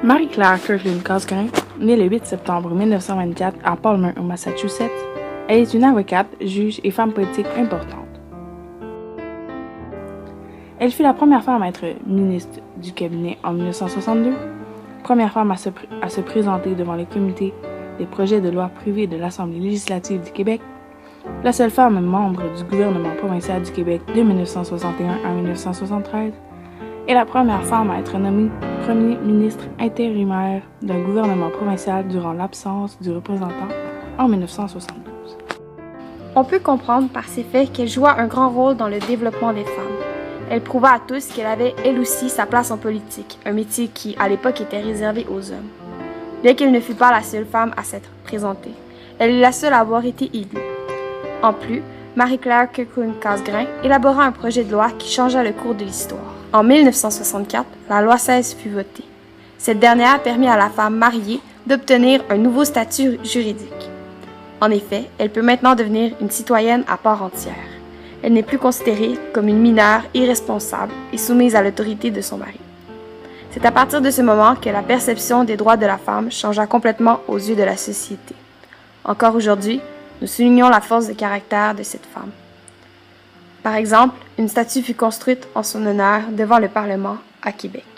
Marie-Claire Kirkland Casgrain, née le 8 septembre 1924 à Palmer, au Massachusetts, elle est une avocate, juge et femme politique importante. Elle fut la première femme à être ministre du cabinet en 1962, première femme à se présenter devant le comité des projets de loi privés de l'Assemblée législative du Québec, la seule femme membre du gouvernement provincial du Québec de 1961 à 1973, et la première femme à être nommée premier ministre intérimaire d'un gouvernement provincial durant l'absence du représentant en 1972. On peut comprendre par ces faits qu'elle joua un grand rôle dans le développement des femmes. Elle prouva à tous qu'elle avait elle aussi sa place en politique, un métier qui, à l'époque, était réservé aux hommes. Bien qu'elle ne fût pas la seule femme à s'être présentée, elle est la seule à avoir été élue. En plus, Marie-Claire Kirkland Casgrain élabora un projet de loi qui changea le cours de l'histoire. En 1964, la loi 16 fut votée. Cette dernière permit à la femme mariée d'obtenir un nouveau statut juridique. En effet, elle peut maintenant devenir une citoyenne à part entière. Elle n'est plus considérée comme une mineure irresponsable et soumise à l'autorité de son mari. C'est à partir de ce moment que la perception des droits de la femme changea complètement aux yeux de la société. Encore aujourd'hui, nous soulignons la force de caractère de cette femme. Par exemple, une statue fut construite en son honneur devant le Parlement à Québec.